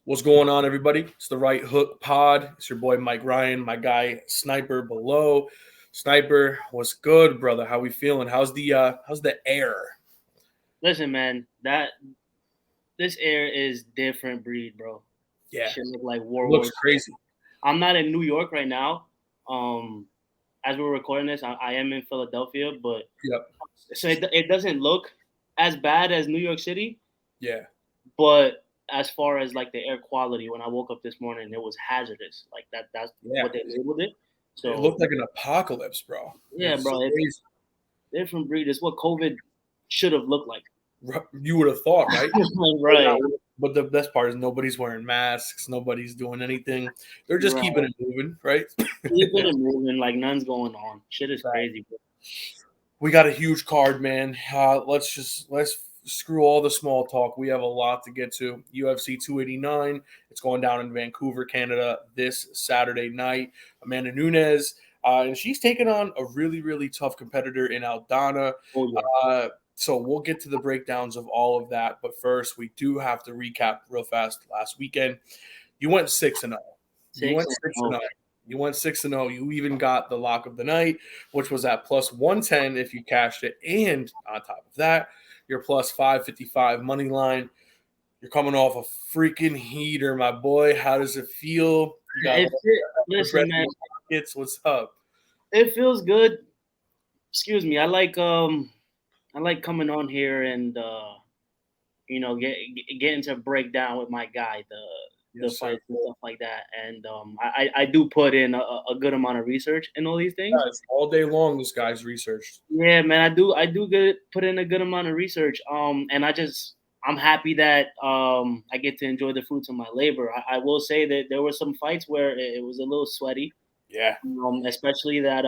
What's going on, everybody? It's the Right Hook Pod. It's your boy Mike Ryan, my guy Sniper below. Sniper, what's good, brother? How we feeling? How's the air? Listen, man, that this air is different breed, bro. Yeah, Shit look like it World War looks II. crazy. I'm not in New York right now. Um, as we're recording this, I am in Philadelphia, but Yep. so it doesn't look as bad as New York City. Yeah. But as far as like the air quality, when I woke up this morning, it was hazardous. Like that's Yeah. what they labeled it. It So looked like an apocalypse, bro. yeah, It's bro, it's crazy. different breed. It's what COVID should have looked like. You would have thought, right? Right, But the best part is nobody's wearing masks. Nobody's doing anything. They're just keeping right. it moving, right? Keeping it moving like none's going on. Shit is crazy, bro. We got a huge card, man. Let's screw all the small talk. We have a lot to get to. UFC 289. It's going down in Vancouver, Canada, this Saturday night. Amanda Nunes, and she's taking on a really tough competitor in Aldana. Oh yeah. So we'll get to the breakdowns of all of that. But first, we do have to recap real fast. Last weekend, you went 6-0. You Six went and 6-0. oh. You went 6-0. You even got the lock of the night, which was at plus 110 if you cashed it. And on top of that, your plus 555 money line. You're coming off a freaking heater, my boy. How does it feel? You got a little bread Listen, in man, your pockets. What's up? it feels good. Excuse me. I like coming on here and getting to break down with my guy the Yes, sir. fights and stuff like that. And I do put in a good amount of research in all these things. Guys, all day long, this guy's researched. Yeah, man, I do put in a good amount of research. And I'm happy that I get to enjoy the fruits of my labor. I will say that there were some fights where it was a little sweaty, Yeah. especially that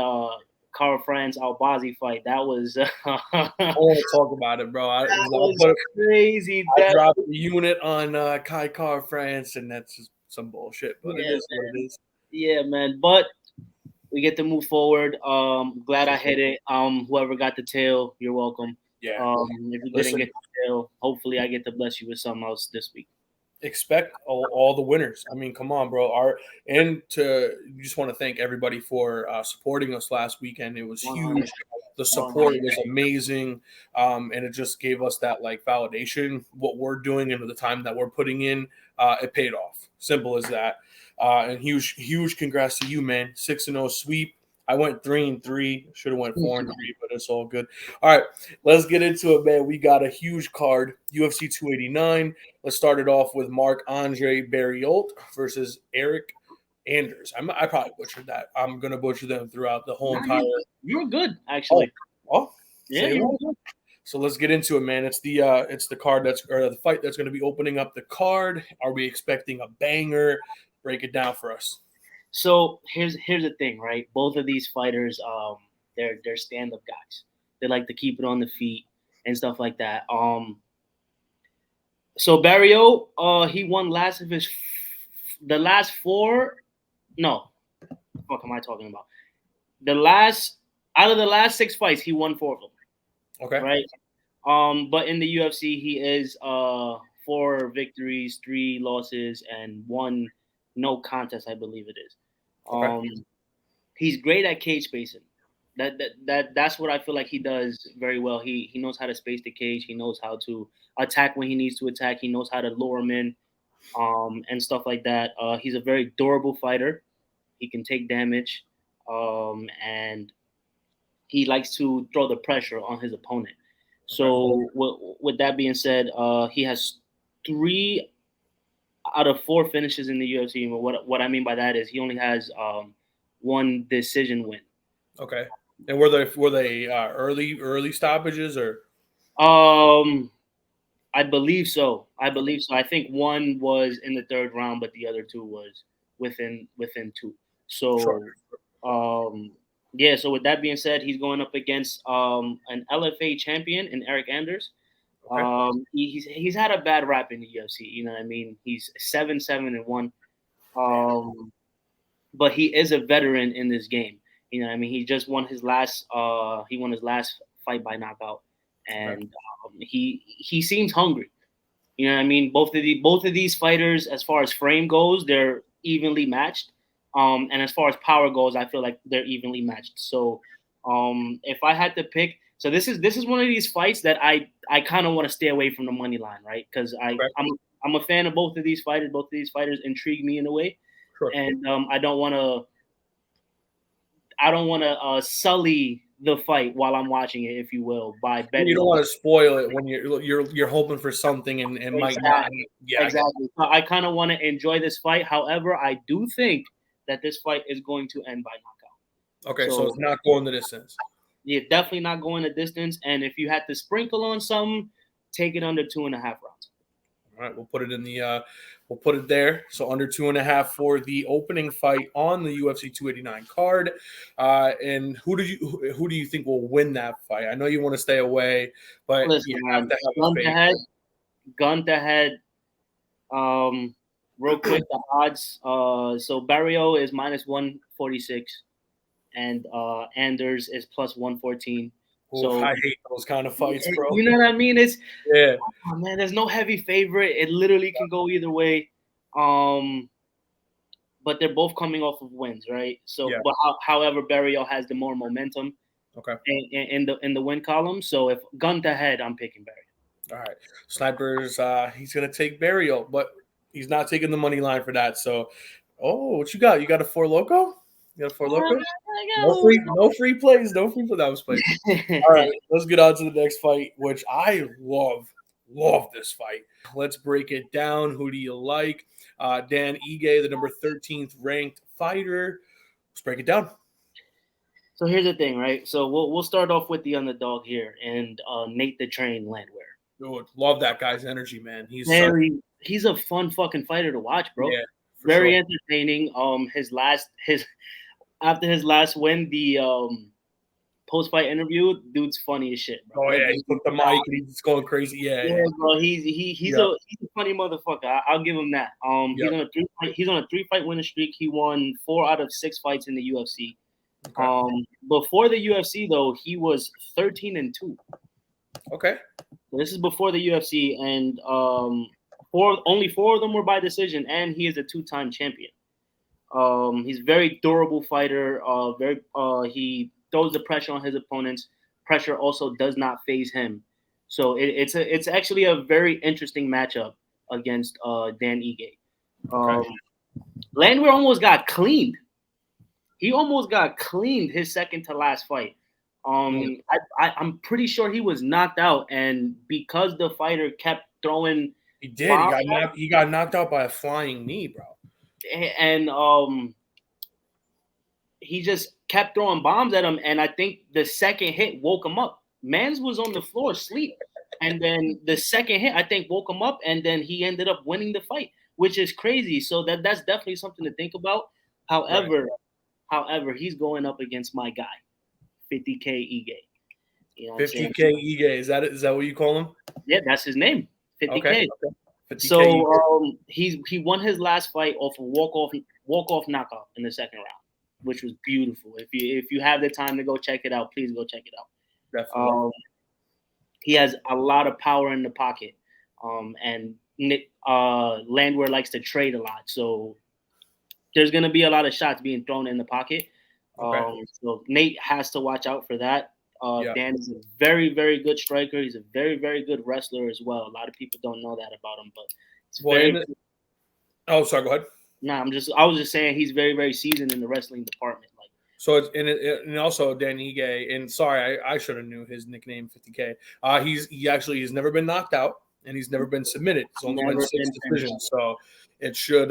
Carl France Albazi fight. That was I want to talk about it, bro. that was crazy. I That dropped the unit on Kai Car France, and that's just some bullshit, but it yeah, is what it is. yeah, man. But we get to move forward. Glad For I sure. hit it. Whoever got the tail, you're welcome. Yeah. If you didn't Listen, get the tail, hopefully I get to bless you with something else this week. expect all the winners. I mean, come on, bro. Just want to thank everybody for supporting us last weekend. It was 100, huge. The support 100. was amazing, and it just gave us that like validation. What we're doing and the time that we're putting in, it paid off. Simple as that. And huge congrats to you, man. 6-0 sweep. I went 3-3. Should have went 4-3, but it's all good. All right, let's get into it, man. We got a huge card. UFC 289. Let's start it off with Mark Andre Barriault versus Eric Anders. I probably butchered that. I'm gonna butcher them throughout the whole Nah, entire. you're good Oh, actually. oh, Yeah, say you're what? good. So let's get into it, man. It's the card that's or the fight that's going to be opening up the card. Are we expecting a banger? Break it down for us. So here's the thing, right? Both of these fighters, they're stand up guys. They like to keep it on the feet and stuff like that. So Barrio, he won last of his the last four. No, what am I talking about? The last out of the last six fights, he won four of them, Okay. right? But in the UFC, he is four victories, three losses, and one no contest, I believe it is. Okay. Um, he's great at cage spacing. That's what I feel like he does very well. He knows how to space the cage. He knows how to attack when he needs to attack. He knows how to lure him in, and stuff like that. He's a very durable fighter. He can take damage, and he likes to throw the pressure on his opponent. Okay. So with that being said, he has three out of four finishes in the UFC. And what I mean by that is he only has one decision win. Okay. And were they early stoppages or Um, I believe so. I believe so. I think one was in the third round, but the other two was within two. short? So, um, yeah. So with that being said, he's going up against an LFA champion in Eric Anders. Okay. He's had a bad rap in the UFC. You know what I mean? He's 7-7-1. Damn. But he is a veteran in this game. You know what I mean? He just won his last. He won his last fight by knockout, Okay. and he seems hungry. You know what I mean? Both of these fighters, as far as frame goes, they're evenly matched. And as far as power goes, I feel like they're evenly matched. So, if I had to pick, so this is one of these fights that I kind of want to stay away from the money line, right? Because Okay. I'm a fan of both of these fighters. Both of these fighters intrigue me in a way, Sure. and I don't want to sully the fight while I'm watching it, if you will, by You betting don't on want to spoil it when you're hoping for something and might not. exactly, Yeah, I get it. exactly. So I kind of want to enjoy this fight. However, I do think that this fight is going to end by knockout. Okay, so So it's not going the distance. yeah, definitely not going the distance. And if you had to sprinkle on something, take it under 2.5 rounds. All right, we'll put it in the we'll put it there. So under 2.5 for the opening fight on the UFC 289 card. And who do you think will win that fight? I know you want to stay away, but Listen, you have man, to have a gun to head, favorite. gun to head. Real quick, the odds. So Barrio is minus 146, and Anders is plus 114. Oof, So I hate those kind of fights, bro. you know what I mean? It's Yeah, oh, man, there's no heavy favorite. It literally can go either way. Um, but they're both coming off of wins, right? So, yeah. but however, Barrio has the more momentum Okay. in the win column. So, if gun to head, I'm picking Barrio. All right. Snipers, he's gonna take Burial, but he's not taking the money line for that. So, oh, what you got? You got a Four Loco? You got a Four Loco? No free plays. No free plays. That was played. All right, let's get on to the next fight, which I love this fight. Let's break it down. Who do you like? Dan Ige, the number 13th ranked fighter. Let's break it down. So here's the thing, right? So we'll start off with the underdog here, and Nate the Train Landwehr. Dude, love that guy's energy, man. He's a fun fucking fighter to watch, bro. Yeah, for Very sure. entertaining. His after his last win, the post fight interview, dude's funny as shit, bro. Oh yeah, he took the mic and he's going crazy. Yeah, Yeah, yeah. bro. He's Yep. a funny motherfucker. I'll give him that. Yep. He's on a 3-fight winning streak. He won 4 out of 6 fights in the UFC. Okay. Before the UFC though, he was 13-2. Okay. So this is before the UFC, and only 4 of them were by decision, and he is a 2-time champion. He's a very durable fighter. He throws the pressure on his opponents. Pressure also does not phase him. So it's actually a very interesting matchup against Dan Ige. Okay. Landwehr almost got cleaned. He almost got cleaned his second to last fight. I'm pretty sure he was knocked out, and because the fighter kept throwing, He did. He got knocked out by a flying knee, bro. and he just kept throwing bombs at him, and I think the second hit woke him up. Mans was on the floor asleep, and then the second hit I think woke him up, and then he ended up winning the fight, which is crazy. So that's definitely something to think about. However, he's going up against my guy, 50K Ige. You know what I'm saying? 50K Ige. Is that what you call him? Yeah, that's his name, 50K. Okay. 50K So he won his last fight off a walk off knockout in the second round, which was beautiful. If you have the time to go check it out, please go check it out. Definitely. He has a lot of power in the pocket, and Landwehr likes to trade a lot, so there's gonna be a lot of shots being thrown in the pocket. Okay. So Nate has to watch out for that. Yeah. Dan is a very, very good striker. He's a very, very good wrestler as well. A lot of people don't know that about him, but it's Oh, sorry. Go ahead. Nah, I was just saying he's very, very seasoned in the wrestling department. Like, So it's and also Dan Ige. And sorry, I should have knew his nickname 50K. He's never been knocked out and he's never been submitted. It's only been 6 decisions. So it should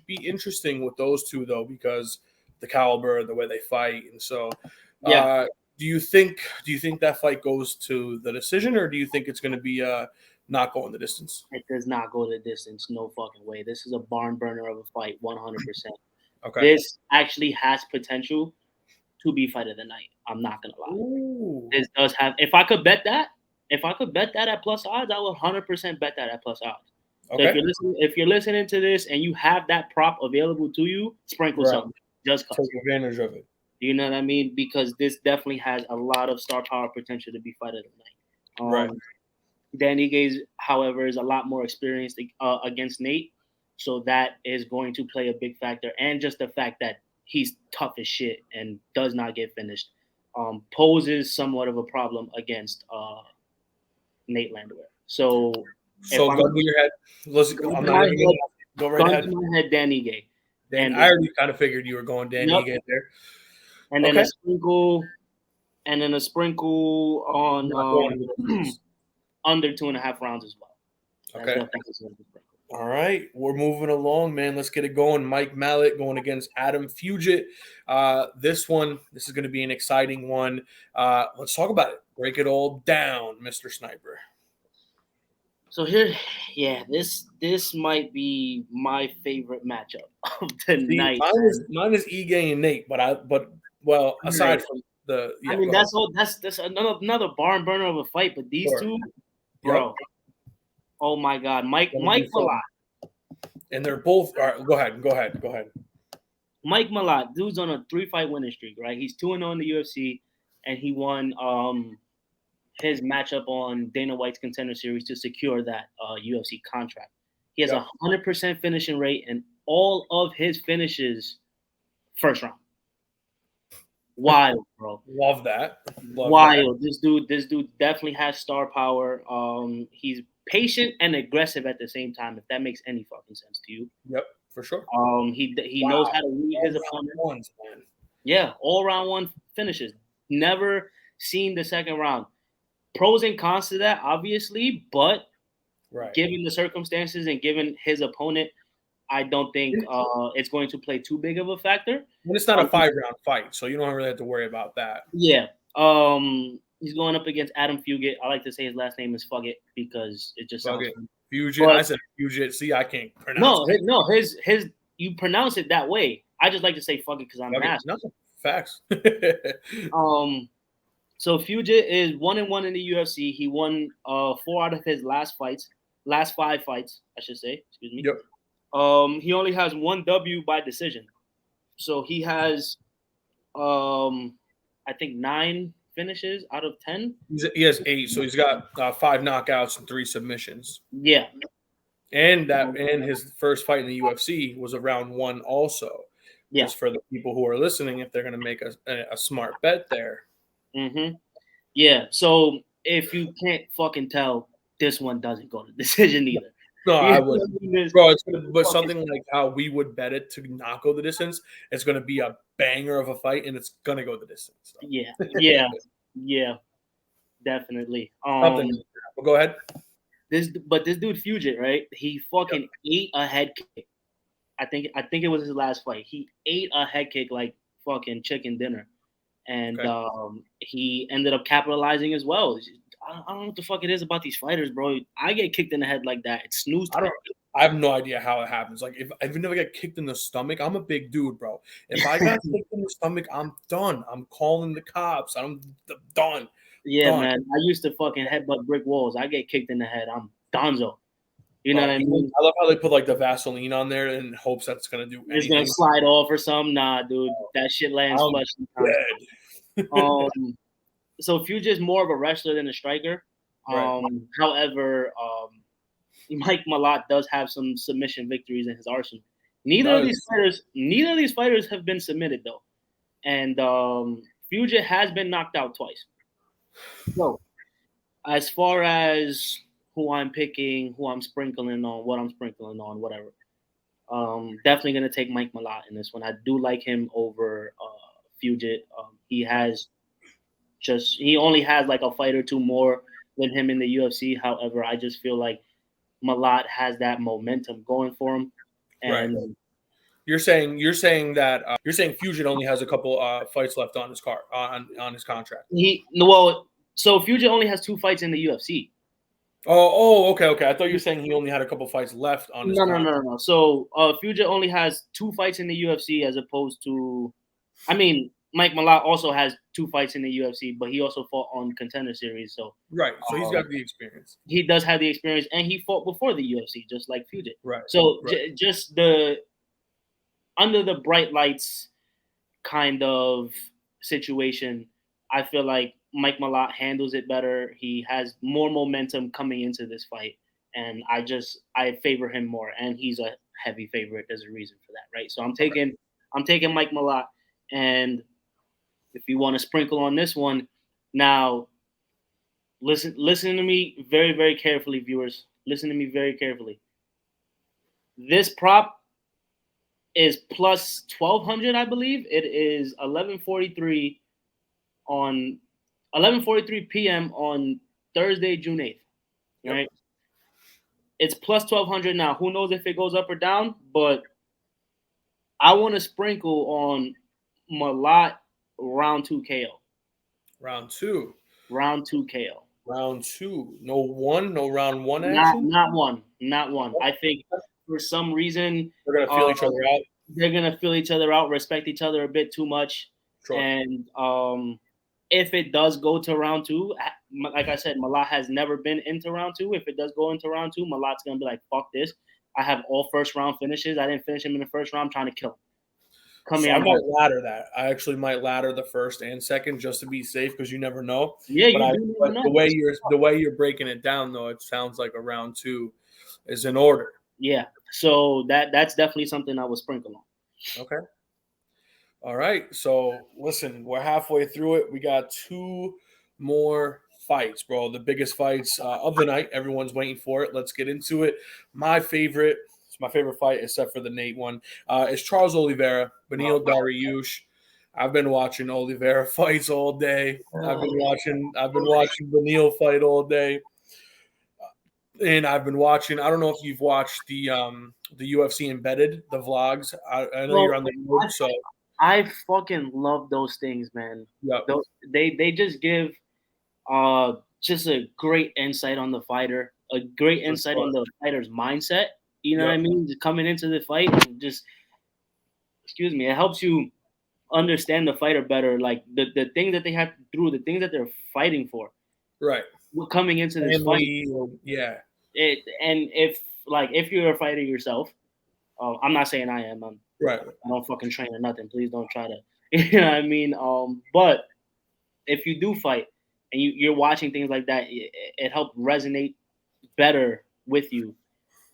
be interesting with those two though, because the caliber, the way they fight, and so yeah. Do you think that fight goes to the decision, or do you think it's going to be not going the distance? It does not go the distance. No fucking way. This is a barn burner of a fight, 100%. Okay. This actually has potential to be fight of the night. I'm not gonna lie. Ooh. This does have. If I could bet that at plus odds, I would 100% bet that at plus odds. Okay. So if you're listening to this and you have that prop available to you, sprinkle something. Just take advantage of it. You know what I mean? Because this definitely has a lot of star power potential to be fight of the night. Right. Danny Gage, however, is a lot more experienced against Nate, so that is going to play a big factor. And just the fact that he's tough as shit and does not get finished poses somewhat of a problem against Nate Landwehr. So if So I'm gun to your head. gun I'm to not my even head, gonna go right gun ahead. to my head, Danny Gay. Dan, And I already kind of figured you were going Danny yep, again there. and then Okay. a sprinkle, on Not going to the distance. under 2.5 rounds as well. That's Okay. definitely a sprinkle. All right, we're moving along, man. Let's get it going. Mike Mallet going against Adam Fugit. This is going to be an exciting one. Let's talk about it. Break it all down, Mr. Sniper. So here, yeah, this might be my favorite matchup of See, tonight. mine is Ige and Nate, aside Right. from I go mean, ahead. that's another barn burner of a fight. But these Sure. two, Yep. bro, oh my God, Mike Gonna be fun. Malott. And they're both. All right, go ahead. Mike Malott, dude's on a 3-fight winning streak, right? He's 2-0 in the UFC, and he won his matchup on Dana White's Contender Series to secure that UFC contract. He has Yep. 100% finishing rate in all of his finishes first round. Wild, bro. Love that. Wild. This dude definitely has star power. He's patient and aggressive at the same time, if that makes any fucking sense to you. Yep, for sure. He knows how to read his opponent. Ones, man. Yeah, all round one finishes. Never seen the second round. Pros and cons to that, obviously, but Right. given the circumstances and given his opponent, I don't think it's going to play too big of a factor. And it's not a 5-round fight, so you don't really have to worry about that. Yeah. He's going up against Adam Fugit. I like to say his last name is Fugit because it just sounds Fugit. I said Fugit. See, I can't pronounce it. No, his you pronounce it that way. I just like to say Fugit because I'm masked. No, facts. So Fugit is 1-1 in the UFC. He won 4 out of his last 5 fights, I should say. Excuse me. Yep. He only has 1 W by decision. So he has I think 9 finishes out of 10. He has 8, so he's got 5 knockouts and 3 submissions. Yeah. And his first fight in the UFC was a round 1 also. Yeah. Just for the people who are listening, if they're going to make a smart bet there. Mm-hmm. Yeah. So if you can't fucking tell, this one doesn't go to decision either. No, I wouldn't. Bro, but something like how we would bet it to not go the distance, it's going to be a banger of a fight, and it's going to go the distance. So. Yeah. Definitely. Well, go ahead. This dude Fugit, right? He fucking ate a head kick. I think it was his last fight. He ate a head kick like fucking chicken dinner, and he ended up capitalizing as well. I don't know what the fuck it is about these fighters, bro. I get kicked in the head like that. It's snooze time. I have no idea how it happens. Like, if you never get kicked in the stomach, I'm a big dude, bro. If I got kicked in the stomach, I'm done. I'm calling the cops. I'm done. Yeah, man. I used to fucking headbutt brick walls. I get kicked in the head. I'm donzo. You know what I mean? I love how they put like the Vaseline on there in hopes that's gonna do anything. It's gonna slide off or something. Nah, dude. That shit lands flush. So Fugit's more of a wrestler than a striker. Right. However, Mike Malott does have some submission victories in his arsenal. Neither of these fighters have been submitted though, and Fugit has been knocked out twice. So, as far as who I'm picking, who I'm sprinkling on, what I'm sprinkling on, whatever, definitely gonna take Mike Malott in this one. I do like him over Fugit. He only has like a fight or two more than him in the UFC. However, I just feel like Malott has that momentum going for him. And right. You're saying Fugit only has a couple fights left on his on his contract. So Fugit only has 2 fights in the UFC. Okay. I thought you were saying he only had a couple fights left on his contract. No. So Fugit only has 2 fights in the UFC as opposed to, Mike Malott also has 2 fights in the UFC, but he also fought on Contender Series. So right, so he's got the experience. He does have the experience, and he fought before the UFC, just like Fugit. Right. So just the under the bright lights kind of situation, I feel like Mike Malott handles it better. He has more momentum coming into this fight, and I favor him more, and he's a heavy favorite. There's a reason for that, right? So I'm taking Mike Malott, and if you want to sprinkle on this one, now listen to me very very carefully, viewers. Listen to me very carefully. This prop is plus 1,200, I believe. It is 11:43 p.m. on Thursday, June 8th. Yep. Right? It's plus 1,200 now. Who knows if it goes up or down? But I want to sprinkle on Malott round 2 KO. Round two. Round 2 KO. Round two. No round one Not action. not one. Not one. I think for some reason We're gonna feel each other out. they're gonna feel each other out, respect each other a bit too much, Sure. and if it does go to round two, like I said, Malott has never been into round two. If it does go into round two, Malott's gonna be like, "Fuck this! I have all first round finishes. I didn't finish him in the first round. I'm trying to kill him." Come So here, I might ladder that. I actually might ladder the first and second just to be safe because you never know. Yeah, But you do never know. the way you're breaking it down though, it sounds like a round two is in order. Yeah, so that's definitely something I would sprinkle on. Okay. All right. So listen, we're halfway through it. We got two more fights, bro. The biggest fights of the night. Everyone's waiting for it. Let's get into it. It's my favorite fight, except for the Nate one. Is Charles Oliveira, Beneil Dariush. I've been watching Oliveira fights all day. I've been watching Beneil fight all day. And I've been watching. I don't know if you've watched the UFC embedded, the vlogs. I know you're on the road, so I fucking love those things, man. yeah. They just give just a great insight on the fighter, a great insight on the fighter's mindset. You know what I mean? Just coming into the fight, and just excuse me, it helps you understand the fighter better, like the things that they have through, the things that they're fighting for. Right. Coming into this fight, yeah. And if you're a fighter yourself, I'm not saying I am. Right. I don't fucking train or nothing. Please don't try to. You know what I mean? But if you do fight and you're watching things like that, it helped resonate better with you.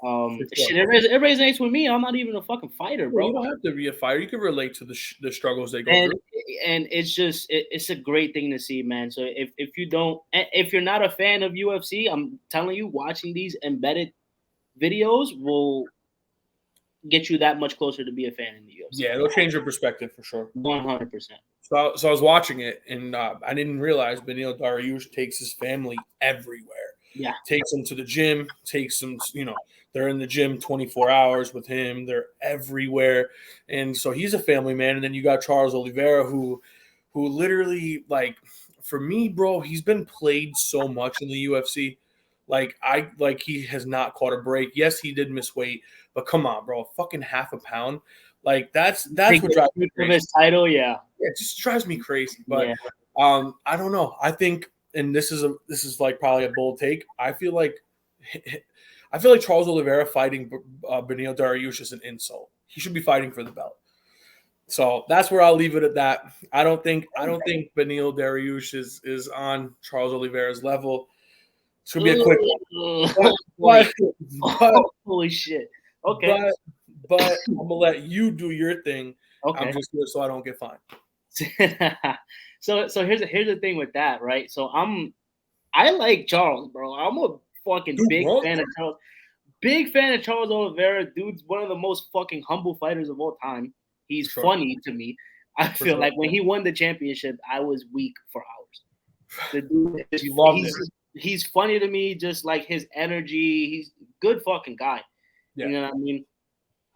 Shit, it resonates with me. I'm not even a fucking fighter, bro. You don't have to be a fighter. You can relate to the struggles they go through. And it's just it's a great thing to see, man. So if you're not a fan of UFC, I'm telling you, watching these embedded videos will get you that much closer to be a fan in the UFC. Yeah, it'll change your perspective for sure. 100%. So I was watching it, and I didn't realize Beneil Dariush takes his family everywhere. Yeah. Takes them to the gym, takes them, they're in the gym 24 hours with him. They're everywhere. And so he's a family man. And then you got Charles Oliveira, who literally, like, for me, bro, he's been played so much in the UFC. Like he has not caught a break. Yes, he did miss weight, but come on, bro, fucking half a pound. Like that's what drives me crazy. His title, yeah. Yeah, it just drives me crazy. But I don't know. I think, and this is like probably a bold take. I feel like Charles Oliveira fighting Beneil Dariush is an insult. He should be fighting for the belt. So that's where I'll leave it at that. I don't think Beneil Dariush is on Charles Oliveira's level. It's gonna be a quick one. Holy shit. Okay. But I'm gonna let you do your thing. Okay. I'm just here so I don't get fined. So here's the thing with that, right? So I like Charles, bro. I'm a fucking big fan of Charles. Big fan of Charles Oliveira. Dude's one of the most fucking humble fighters of all time. He's funny to me. I feel like when he won the championship, I was weak for hours. The dude, he's funny to me, just like his energy. He's a good fucking guy. Yeah. You know what I mean?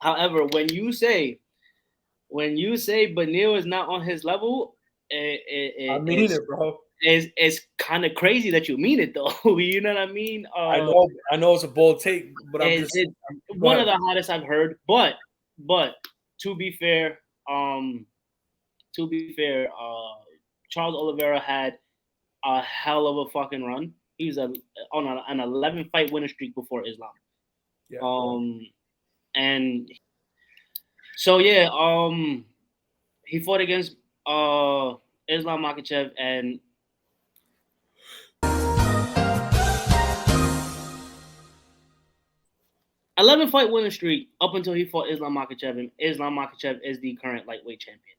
However, when you say Beneil is not on his level, I mean it, bro. It's kind of crazy that you mean it, though. You know what I mean? I know it's a bold take, but it's one of the hottest I've heard. But to be fair, Charles Oliveira had a hell of a fucking run. He was on an 11-fight winning streak before Islam. Yeah. And so he fought against Islam Makhachev, and 11-fight winning streak up until he fought Islam Makhachev, and Islam Makhachev is the current lightweight champion.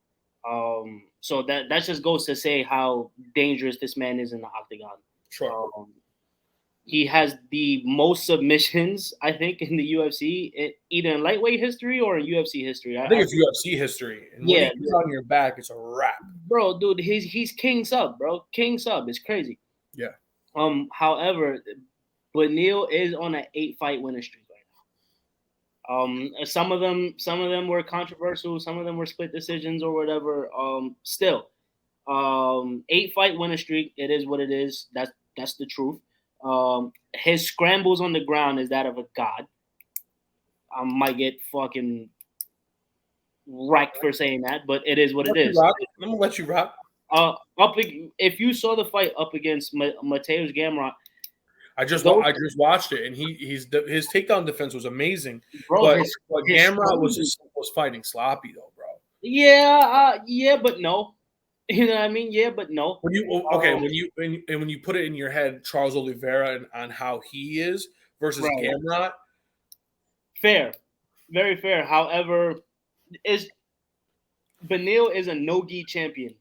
So that just goes to say how dangerous this man is in the octagon. Sure. He has the most submissions, I think, in the UFC, either in lightweight history or in UFC history. I think it's UFC history. And when he's on your back, it's a wrap. Bro, dude, he's king sub, bro. King sub. It's crazy. Yeah. However, Beneil is on an 8-fight winning streak right now. Some of them were controversial, some of them were split decisions or whatever. Still, 8-fight winning streak. It is what it is. That's the truth. His scrambles on the ground is that of a god. I might get fucking wrecked for saying that, but it is what it is. I'm gonna let you rock. If you saw the fight up against Mateusz Gamrot, I just watched it, and his takedown defense was amazing. Bro, but Gamrot was fighting sloppy though, bro. Yeah, but no. You know what I mean? Yeah, but no. When you put it in your head, Charles Oliveira and on how he is versus Gamrot. Fair, very fair. However, Beneil is a no-gi champion,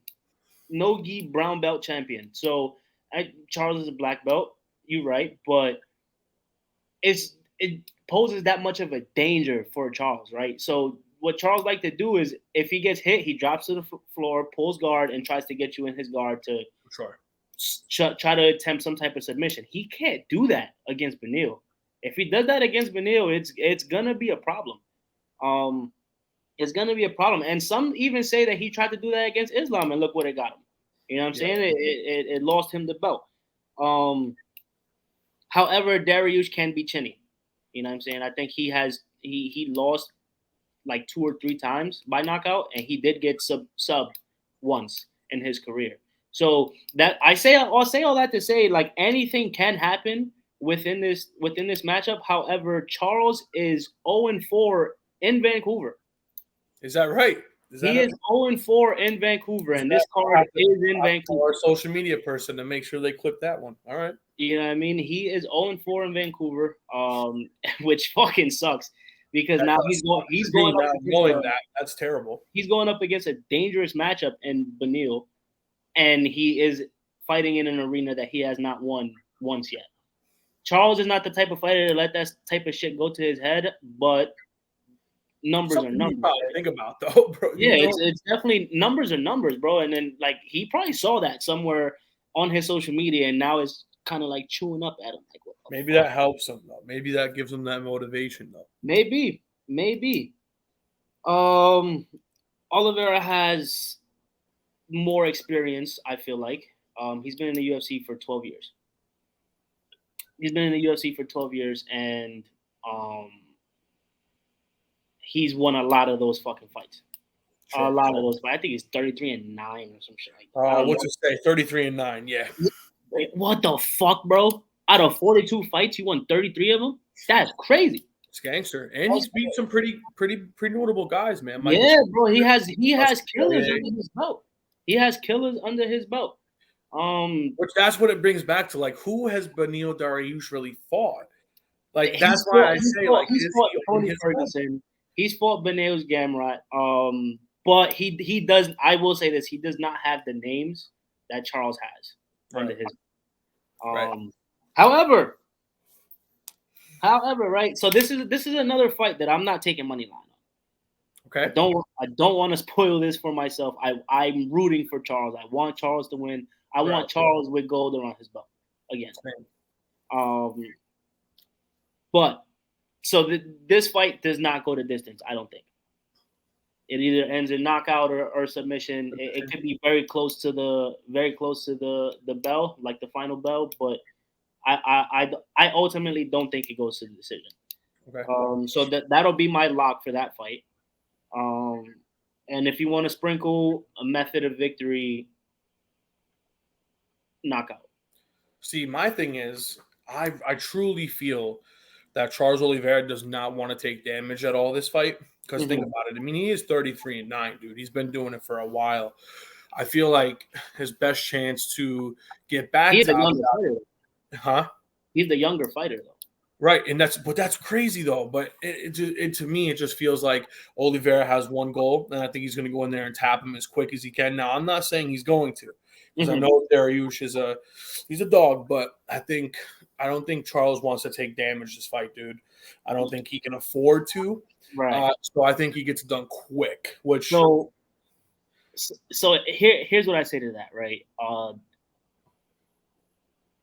no-gi brown belt champion. So Charles is a black belt. You're right, but it poses that much of a danger for Charles, right? So what Charles like to do is, if he gets hit, he drops to the floor, pulls guard, and tries to get you in his guard to try to attempt some type of submission. He can't do that against Beneil. If he does that against Beneil, it's gonna be a problem. It's gonna be a problem. And some even say that he tried to do that against Islam, and look what it got him. You know what I'm saying? It lost him the belt. However, Dariush can be chinny. You know what I'm saying? I think he lost like 2 or 3 times by knockout, and he did get subbed once in his career. So that I'll say all that to say, like, anything can happen within this matchup. However, Charles is 0-4 in Vancouver. Is that right? He is 0-4 in Vancouver, and this card is in Vancouver. Our social media person to make sure they clip that one. All right. You know what I mean? He is 0-4 in Vancouver, which fucking sucks. Because now he's going up against that's terrible. He's going up against a dangerous matchup in Beneil, and he is fighting in an arena that he has not won once yet. Charles is not the type of fighter to let that type of shit go to his head, but numbers are numbers. You probably think about though, bro. Yeah, it's definitely numbers are numbers, bro. And then like he probably saw that somewhere on his social media, and now it's kind of like chewing up at him. Like, maybe that helps him though. Maybe that gives him that motivation though. Maybe. Oliveira has more experience, I feel like. He's been in the UFC for 12 years. And he's won a lot of those fucking fights. Sure. A lot of those fights. I think he's 33-9 or some shit like that. What's it say? 33-9, yeah. What the fuck, bro? Out of 42 fights, you won 33 of them? That's crazy. It's gangster. And he's beat some pretty notable guys, man. Bro. He has killers under his belt. He has killers under his belt. Which that's what it brings back to, like, who has Beneil Dariush really fought? Like, that's why I say, like, he's fought Tony Ferguson. He's fought Beneil Gamrot. But he does. I will say this: he does not have the names that Charles has under his. However, right. So this is another fight that I'm not taking money line on. Okay. I don't want to spoil this for myself. I'm rooting for Charles. I want Charles to win. I want Charles with gold around his belt again. But so this fight does not go the distance. I don't think. It either ends in knockout or submission. It could be very close to the bell, like the final bell. But I ultimately don't think it goes to the decision. Okay. So that'll be my lock for that fight. And if you want to sprinkle a method of victory, knockout. See, my thing is, I truly feel that Charles Oliveira does not want to take damage at all this fight. Because think about it. I mean, he is 33-9, dude. He's been doing it for a while. I feel like his best chance to get back He's to the younger fighter. Huh? He's the younger fighter, though. Right, and that's crazy though. But to me, it just feels like Oliveira has one goal, and I think he's going to go in there and tap him as quick as he can. Now, I'm not saying he's going to, because I Mhm. know Dariush he's a dog, but I don't think Charles wants to take damage this fight, dude. I don't think he can afford to. Right. So I think he gets it done quick. Which So here's what I say to that, right?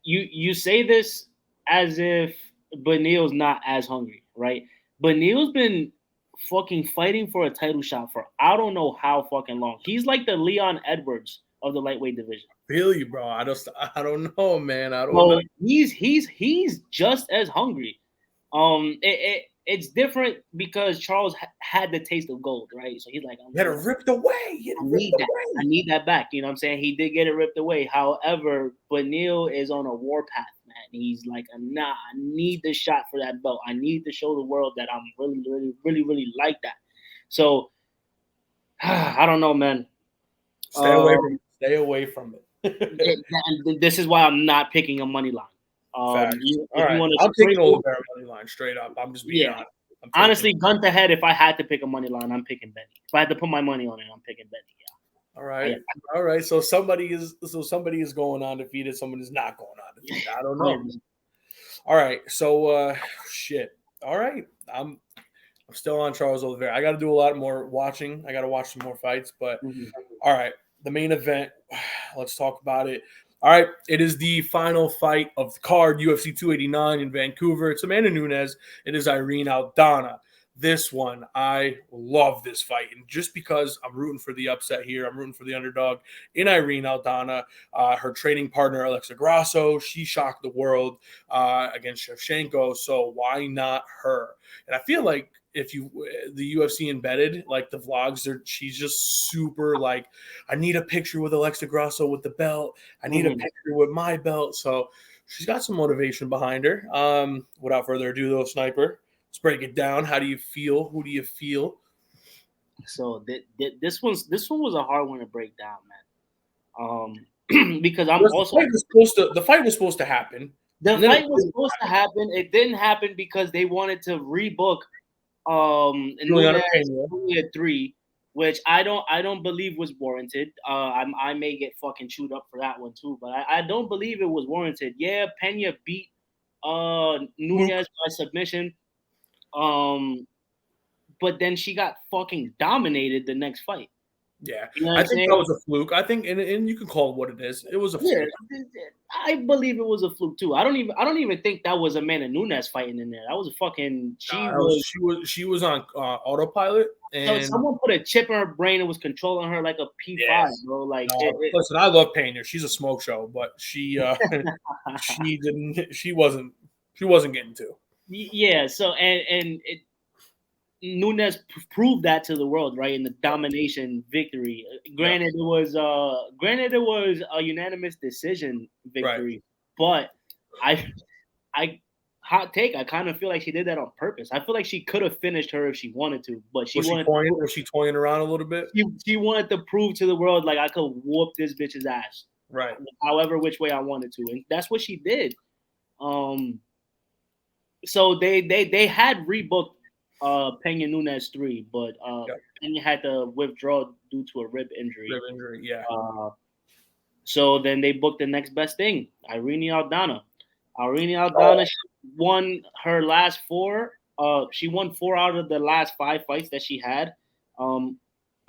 You say this as if Beneil's not as hungry, right? Beneil's been fucking fighting for a title shot for I don't know how fucking long. He's like the Leon Edwards of the lightweight division. feel you, bro. I don't know, man. I don't know. So he's just as hungry. It's different because Charles had the taste of gold, right? So he's like, You had it ripped away. You I had it need ripped that. I away. need that back. You know what I'm saying? He did get it ripped away. However, Beneil is on a war path, man. He's like, nah, I need this shot for that belt. I need to show the world that I'm really, really, really, really like that. So I don't know, man. Stay away from it. Stay away from it. And this is why I'm not picking a money line. Facts. All If you right. want to I'm taking straight, Oliveira money line straight up. I'm just being yeah. honest. I'm taking Honestly, gun to head, if I had to pick a money line, I'm picking Benny. If I had to put my money on it, I'm picking Benny. all Yeah. right. All right. So somebody is going undefeated. Someone is not going undefeated. I don't know. All right. So shit. All right. I'm still on Charles Oliveira. I got to do a lot more watching. I got to watch some more fights. But Mhm. all right, the main event. Let's talk about it. All right, it is the final fight of the card, UFC 289 in Vancouver. It's Amanda Nunes. It is Irene Aldana. This one, I love this fight. And just because I'm rooting for the upset here, I'm rooting for the underdog in Irene Aldana. Her training partner, Alexa Grasso, she shocked the world against Shevchenko. So why not her? And I feel like if you the UFC embedded like the vlogs are, she's just super like, I need a picture with Alexa Grasso with the belt. I need a picture with my belt. So she's got some motivation behind her. Without further ado, though, Sniper, let's break it down. How do you feel? Who do you feel? So this one was a hard one to break down, man. Because I'm also The fight was supposed to happen, the and then it fight was supposed to happen. It didn't happen because they wanted to rebook Juliana Nunes Pena. at 3, which I don't believe was warranted. I may get fucking chewed up for that one too, but I don't believe it was warranted. Yeah, Pena beat Luke. Nunes by submission. Um, but then she got fucking dominated the next fight. Yeah, You know what I I'm think that saying? was a fluke. I think, and you can call it what it is. It was a Yeah, fluke. I believe it was a fluke too. I don't even think that was Amanda Nunes fighting in there. That was a fucking She was on autopilot, so and someone put a chip in her brain and was controlling her like a P5, yes. bro. Like Listen, I love Pena. She's a smoke show, but she she wasn't getting to. yeah. So Nunes proved that to the world, right? In the domination victory. Yep. Granted it was a unanimous decision Right. victory, but I hot take. I kind of feel like she did that on purpose. I feel like she could have finished her if she wanted to, but she wanted to Was she toying around a little bit? she wanted to prove to the world like I could whoop this bitch's ass, Right. however which way I wanted to, and that's what she did. So they had rebooked Pena Nunes 3, but Yep. Pena had to withdraw due to a rib injury. Rib injury. Yeah. So then they booked the next best thing, Irene Aldana. Irene Aldana won her last 4. She won 4 out of the last 5 fights that she had.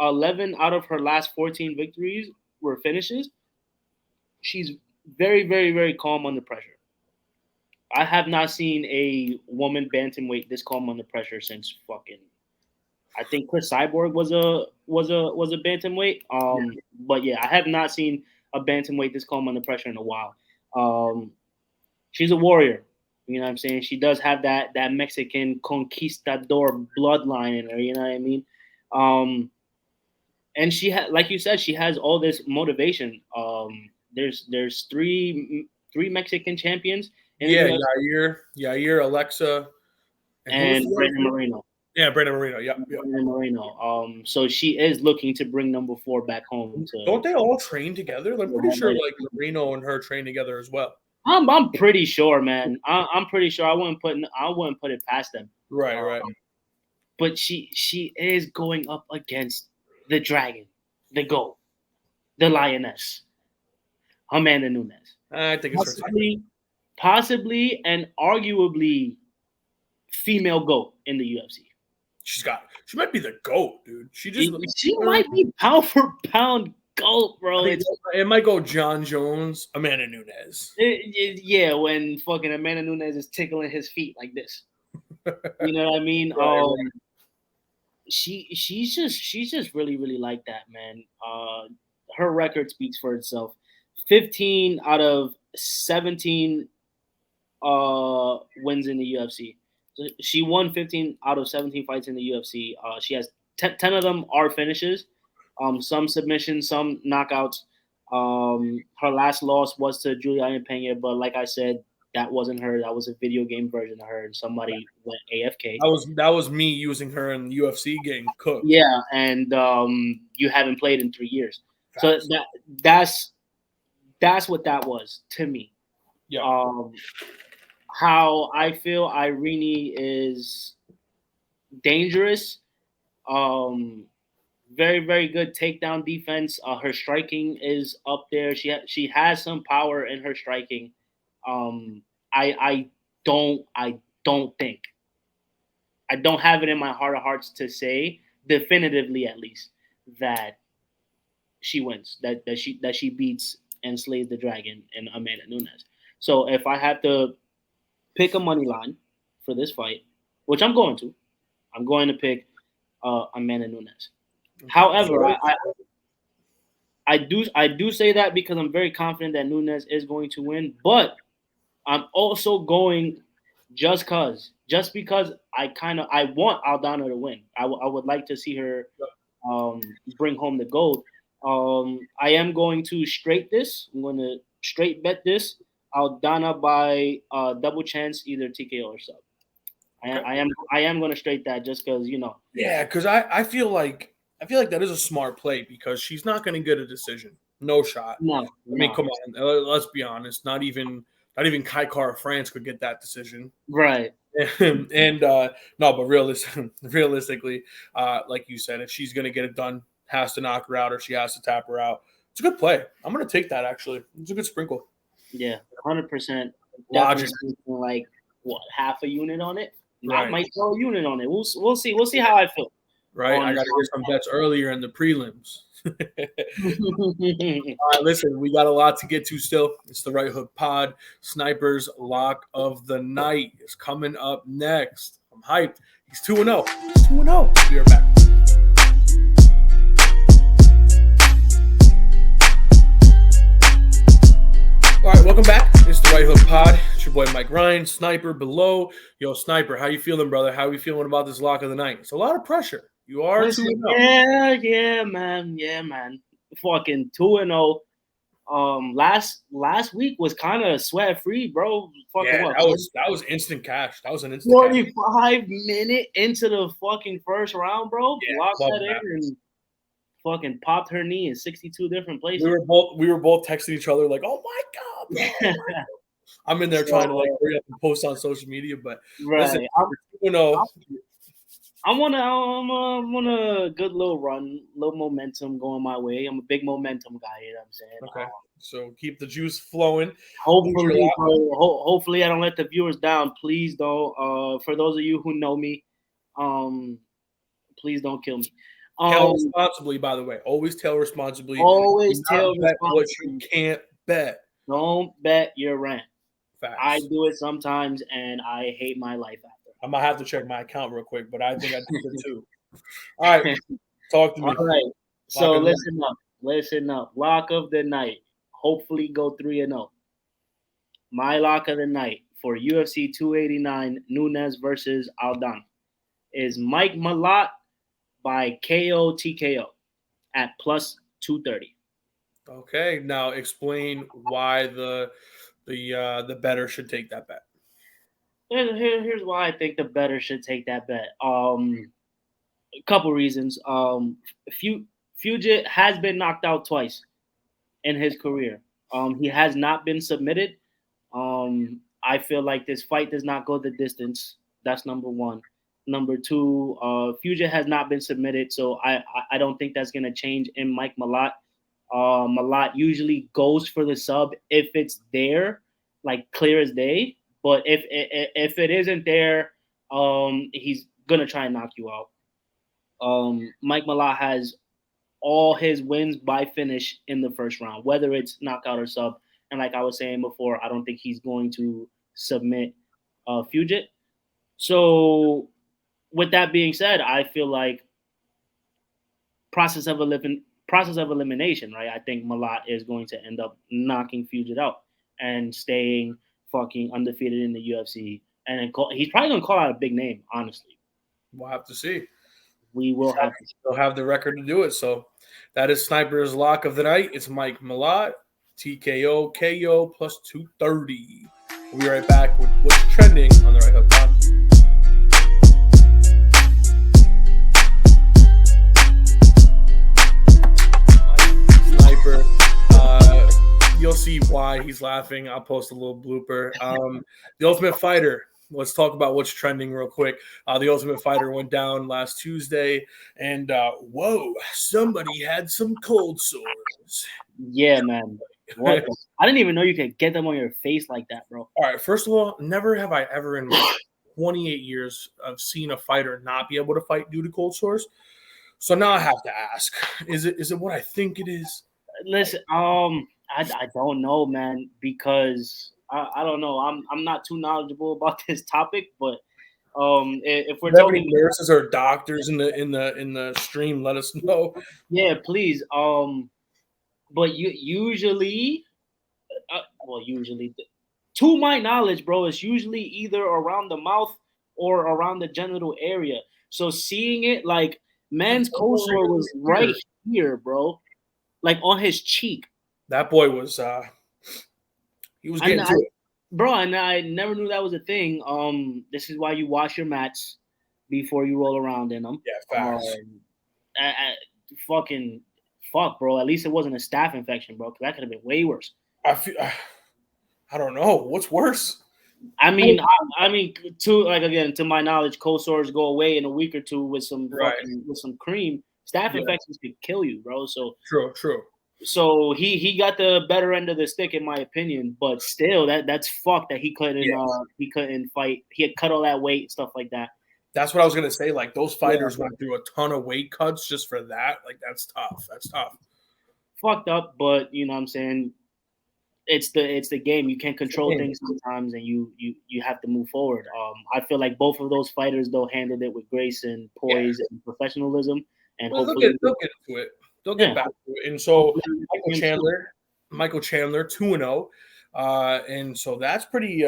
11 out of her last 14 victories were finishes. She's very, very, very calm under pressure. I have not seen a woman bantamweight this calm under pressure since fucking. I think Chris Cyborg was a bantamweight. But yeah, I have not seen a bantamweight this calm under pressure in a while. She's a warrior. You know what I'm saying? She does have that Mexican conquistador bloodline in her. You know what I mean? And she like you said, she has all this motivation. There's three Mexican champions in the Yeah. UFC Yair, Alexa, and who was and the other Brandon one? Moreno. Yeah, Brandon Marino. Yep. Brandon Moreno. So she is looking to bring number 4 back home to. Don't they all train together? I'm pretty sure I like Marino and her train together as well. I'm pretty sure, man. I'm pretty sure I wouldn't put it past them. Right, right. But she is going up against the dragon, the goat, the lioness, Amanda Nunes. I think it's her time. Possibly and arguably female GOAT in the UFC. She might be the GOAT, dude. She might be pound for pound GOAT, bro. It might go John Jones, Amanda Nunes. Yeah, when fucking Amanda Nunes is tickling his feet like this. You know what I mean? Right. She's just really like that, man. Her record speaks for itself. 15 out of 17 wins in the UFC. So she won 15 out of 17 fights in the UFC. She has 10 of them are finishes, some submissions, some knockouts. Her last loss was to Juliana Pena, but like I said, that wasn't her. That was a video game version of her, and somebody went AFK. That was me using her in the UFC getting cooked. Yeah, and you haven't played in 3 years, so that's what that was to me. Yeah. How I feel Irene is dangerous. Very, very good takedown defense. Her striking is up there. She has some power in her striking. I don't think I don't have it in my heart of hearts to say definitively, at least, that she wins. That she beats and slays the dragon and Amanda Nunes. So if I had to pick a money line for this fight, which I'm going to pick Amanda Nunes. However, I do say that because I'm very confident that Nunes is going to win, but I'm also going just because I want Aldana to win. I would like to see her bring home the gold. I am going to straight this. I'm going to straight bet this Aldana by double chance, either TKO or sub. Okay. I am going to straight that just because Yeah, because I feel like that is a smart play because she's not going to get a decision. No shot. No. I mean, come on. Let's be honest. Not even Kai Kara France could get that decision. Right. And no, but realistically, like you said, if she's going to get it done, has to knock her out or she has to tap her out. It's a good play. I'm going to take that, actually. It's a good sprinkle. Yeah, 100%. Logic. Like, what, half a unit on it? Right. I might throw a unit on it. We'll see. We'll see how I feel. Right. I got to get some bets earlier in the prelims. All right, listen, we got a lot to get to still. It's the Right Hook Pod. Sniper's Lock of the Night is coming up next. I'm hyped. He's 2-0. He's 2-0. We are back. All right, welcome back. It's the Right Hook Pod. It's your boy Mike Ryan, Sniper below. Yo, Sniper, how you feeling, brother? How are you feeling about this lock of the night? It's a lot of pressure. You are 2-0. Yeah, man. Fucking 2-0. Last week was kind of sweat free, bro. Fucking that was instant cash. That was an instant 45-minute into the fucking first round, bro. Yeah, locked that in and fucking popped her knee in 62 different places. We were both texting each other like, "Oh my god, bro." I'm in there trying to like hurry up and post on social media, but listen, I'm on a good little run, little momentum going my way. I'm a big momentum guy, you know what I'm saying? Okay. So keep the juice flowing. Hopefully I don't let the viewers down. Please don't. For those of you who know me, please don't kill me. Tell responsibly, by the way. Always tell responsibly. Always tell responsibly. What you can't bet. Don't bet your rent. Facts. I do it sometimes, and I hate my life after. I might have to check my account real quick, but I think I did it too. All right. Talk to me. All right. So listen up. Lock of the night. Hopefully go 3-0. My lock of the night for UFC 289 Nunes versus Aldana is Mike Malott by KO TKO at plus 230. Okay. Now explain why the bettor should take that bet. Here's why I think the bettor should take that bet. A couple reasons. Fugit has been knocked out twice in his career. He has not been submitted. I feel like this fight does not go the distance. That's number one. Number two, Fusion has not been submitted, so I don't think that's gonna change in Mike Malott. Malott usually goes for the sub if it's there, like clear as day. But if it isn't there, he's gonna try and knock you out. Mike Malott has all his wins by finish in the first round, whether it's knockout or sub. And like I was saying before, I don't think he's going to submit Fugit. So with that being said, I feel like process of elimination, right? I think Malott is going to end up knocking Fugit out and staying fucking undefeated in the UFC. And then he's probably gonna call out a big name, honestly. We'll have to see. We will have to. They'll have the record to do it. So that is Sniper's lock of the night. It's Mike Malott, TKO, KO plus 230. We'll be right back with what's trending on the Right Hook Pod. Sniper. You'll see why he's laughing. I'll post a little blooper. The Ultimate Fighter. Let's talk about what's trending real quick. The Ultimate Fighter went down last Tuesday, and whoa, somebody had some cold sores. Yeah, man. What? I didn't even know you could get them on your face like that, bro. All right, first of all, never have I ever in 28 years of seen a fighter not be able to fight due to cold sores. So now I have to ask: Is it what I think it is? Listen, I don't know, man, because I don't know. I'm not too knowledgeable about this topic, but if we're Have any talking nurses or doctors in the stream, let us know. yeah, please. But you usually, usually, to my knowledge, bro, it's usually either around the mouth or around the genital area. So seeing it, like, man's cold sore was right here, bro, like on his cheek. That boy was he was getting to it. Bro, and I never knew that was a thing. This is why you wash your mats before you roll around in them. Yeah, facts. Fucking fuck, bro. At least it wasn't a staph infection, bro, because that could have been way worse. I don't know what's worse. I mean, to my knowledge, cold sores go away in a week or two with some with some cream. Staph infections could kill you, bro. So true. So he got the better end of the stick, in my opinion. But still, that's fucked that he couldn't fight. He had cut all that weight, stuff like that. That's what I was gonna say. Like, those fighters went through a ton of weight cuts just for that. Like, that's tough. That's tough. Fucked up, but you know what I'm saying. It's the game. You can't control things sometimes, and you have to move forward. I feel like both of those fighters though handled it with grace and poise and professionalism, and hopefully they'll get into it. They'll get back to it. And so Michael Chandler 2-0, and so that's pretty.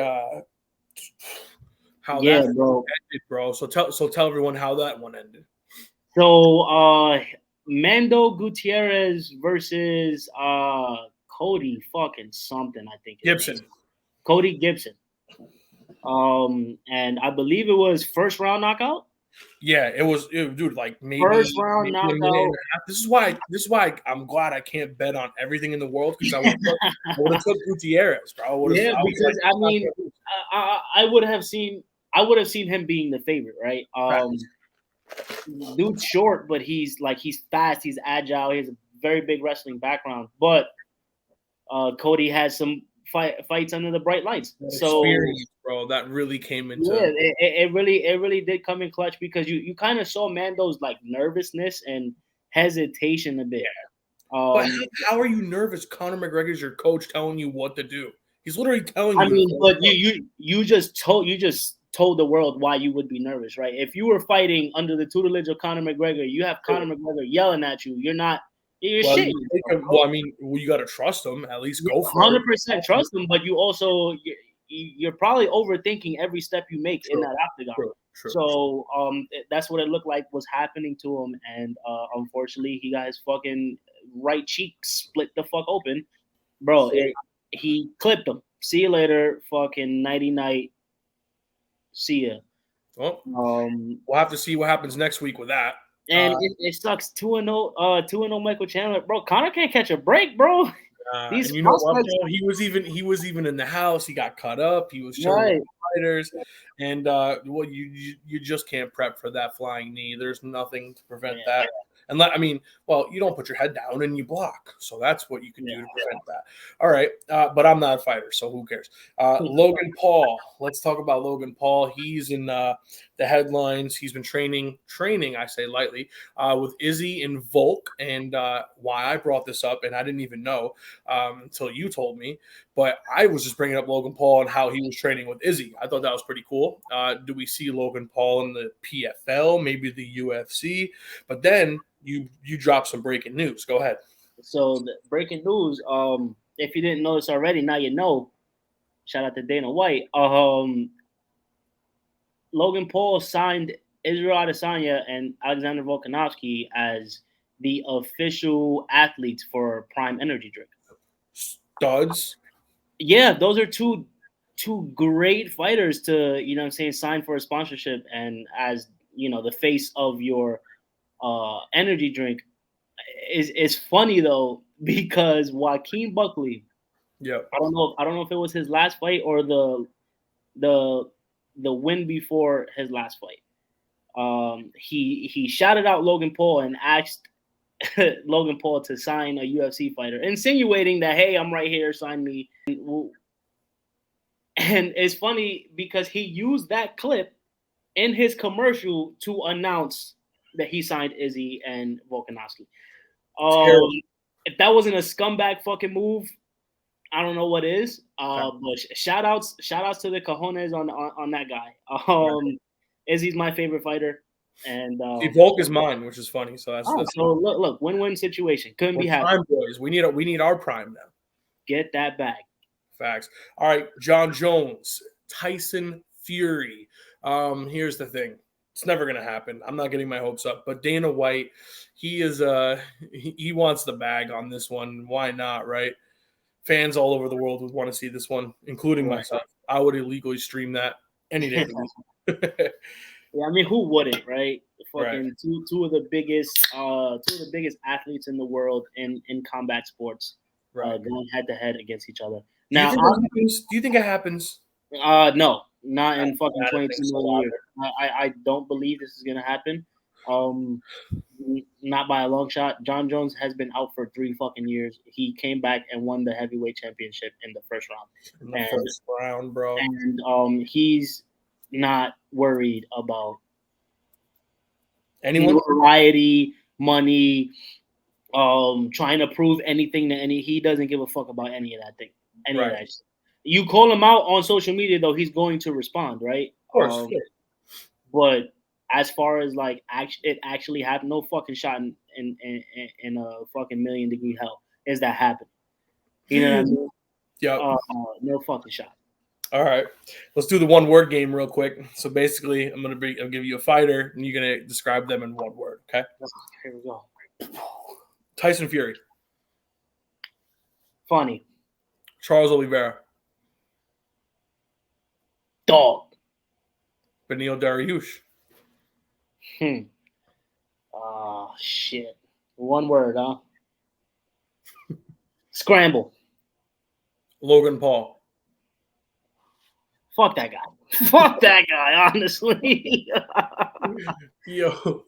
How that bro. ended, bro. So tell everyone how that one ended. So Mando Gutierrez versus Cody fucking something, I think. Gibson. Cody Gibson. And I believe it was first round knockout. Yeah, it was, dude. Like, maybe first round knockout. This is why I'm glad I can't bet on everything in the world, because I would have took Gutierrez, bro. Because I mean, I would have seen him being the favorite, right? Dude's short, but he's fast, he's agile, he has a very big wrestling background. But Cody has some fights under the bright lights. So, bro, that really came into it really did come in clutch, because you kind of saw Mando's like nervousness and hesitation a bit. But how are you nervous? Conor McGregor's your coach telling you what to do. He's literally telling you. I mean, but you just told the world why you would be nervous, right? If you were fighting under the tutelage of Conor McGregor, you have Conor McGregor yelling at you. You're not. You're shit. Well, I mean, you got to trust him. At least go for 100% trust him, but you also you're probably overthinking every step you make in that octagon. True. So that's what it looked like was happening to him, and unfortunately, he got his fucking right cheek split the fuck open, bro. He clipped him. See you later, fucking nighty night. See ya. Well, we'll have to see what happens next week with that. And it sucks. 2-0 Michael Chandler, bro. Conor can't catch a break, bro. These And you know what, prospects, bro? He was even in the house. He got cut up. He was chilling with right? the fighters, and well, you just can't prep for that flying knee. There's nothing to prevent Yeah, that. And I mean, well, you don't put your head down and you block. So that's what you can do to prevent that. All right, but I'm not a fighter, so who cares? Logan Paul. Let's talk about Logan Paul. He's in the headlines. He's been training. I say lightly, with Izzy and Volk. And why I brought this up, and I didn't even know until you told me. But I was just bringing up Logan Paul and how he was training with Izzy. I thought that was pretty cool. Do we see Logan Paul in the PFL, maybe the UFC? But then you drop some breaking news. Go ahead. So the breaking news. If you didn't know this already, now you know. Shout out to Dana White. Logan Paul signed Israel Adesanya and Alexander Volkanovski as the official athletes for Prime Energy Drink. Studs. Yeah, those are two great fighters to, you know what I'm saying, sign for a sponsorship and as, you know, the face of your energy drink. Is funny though because Joaquin Buckley, Yep. I don't know if it was his last fight or the win before his last fight. He shouted out Logan Paul and asked Logan Paul to sign a UFC fighter, insinuating that, hey, I'm right here, sign me. And it's funny because he used that clip in his commercial to announce that he signed Izzy and Volkanovski. If that wasn't a scumbag fucking move, I don't know what is. But shout outs to the cojones on that guy. Izzy's my favorite fighter, and Volk is mine, which is funny. So that's so look, win-win situation. Couldn't be happier. Prime boys. We need our prime now. Get that bag. Facts. All right, John Jones, Tyson Fury. Here's the thing. It's never gonna happen. I'm not getting my hopes up. But Dana White, he is he wants the bag on this one. Why not, right? Fans all over the world would want to see this one, including myself. I would illegally stream that any day of the week. Yeah, I mean, who wouldn't, right? Fucking two of the biggest athletes in the world in combat sports, going head to head against each other. Now, do you think it happens? No, not in fucking 22 million years. I don't believe this is gonna happen. Not by a long shot. John Jones has been out for 3 fucking years. He came back and won the heavyweight championship in the first round. First round, bro. And he's not worried about anyone, notoriety, money, trying to prove anything to any. He doesn't give a fuck about any of that thing. Any of that shit. You call him out on social media though, he's going to respond, right? Of course. But as far as like it actually happened, no fucking shot in a fucking million-degree hell is that happening. You know what I mean? Yeah. No fucking shot. All right, let's do the one word game real quick. So basically, I'll give you a fighter, and you're gonna describe them in one word. Okay. Here we go. Tyson Fury. Funny. Charles Oliveira. Dog. Beneil Dariush. Oh shit. One word, huh? Scramble. Logan Paul. Fuck that guy. Fuck that guy, honestly. Yo.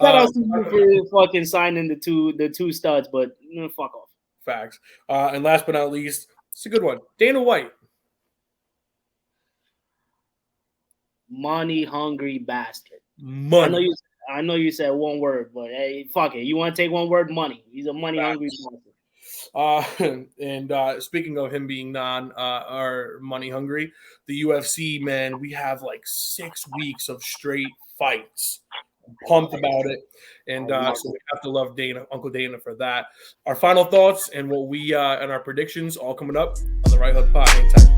Shout out to you for fucking signing the two studs, but fuck off. Facts. And last but not least, it's a good one. Dana White. Money hungry bastard. Money. I know you said one word, but hey, fuck it. You want to take one word? Money. He's a money hungry bastard. And speaking of him being or money hungry, the UFC, man, we have like 6 weeks of straight fights. I'm pumped about it, and so we have to love Uncle Dana for that. Our final thoughts and what we and our predictions all coming up on the Right Hook Pod. Hang tight.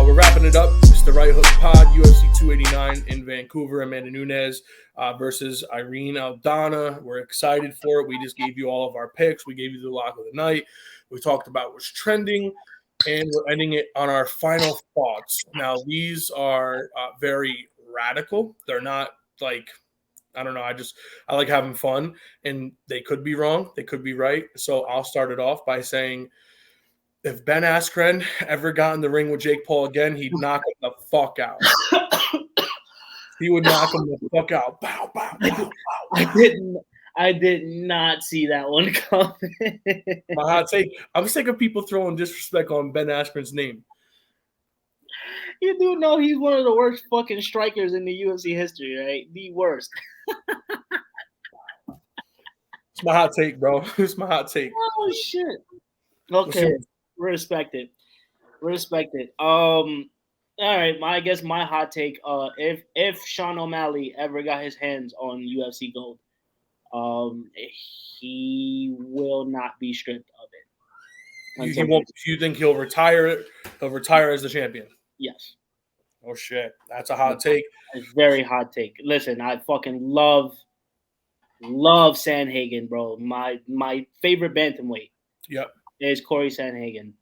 We're wrapping it up. It's the Right Hook Pod, UFC 289 in Vancouver. Amanda Nunes versus Irene Aldana. We're excited for it. We just gave you all of our picks. We gave you the lock of the night. We talked about what's trending. And we're ending it on our final thoughts. Now, these are very radical. They're not like, I don't know. I like having fun, and they could be wrong. They could be right. So I'll start it off by saying, if Ben Askren ever got in the ring with Jake Paul again, he'd knock him the fuck out. He would knock him the fuck out. Bow, bow, bow, bow. I did not see that one coming. My hot take. I'm sick of people throwing disrespect on Ben Askren's name. You do know he's one of the worst fucking strikers in the UFC history, right? The worst. It's my hot take, bro. It's my hot take. Oh shit. Okay, respect it. Respect it. All right. I guess my hot take. If Sean O'Malley ever got his hands on UFC gold, he will not be stripped of it. He won't. You think he'll retire it? He'll retire as the champion. Yes. Oh shit, that's a hot take. It's a very hot take. Listen, I fucking love Sanhagen, bro. My favorite bantamweight. Yep. Is Corey Sanhagen.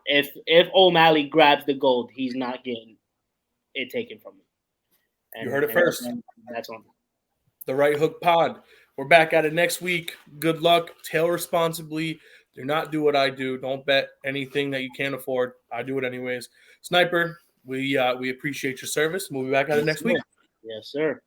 If O'Malley grabs the gold, he's not getting it taken from him. You heard it first. That's on the Right Hook Pod. We're back at it next week. Good luck. Tail responsibly. Do not do what I do. Don't bet anything that you can't afford. I do it anyways. Sniper, we appreciate your service. We'll be back at it next week. Yes, sir.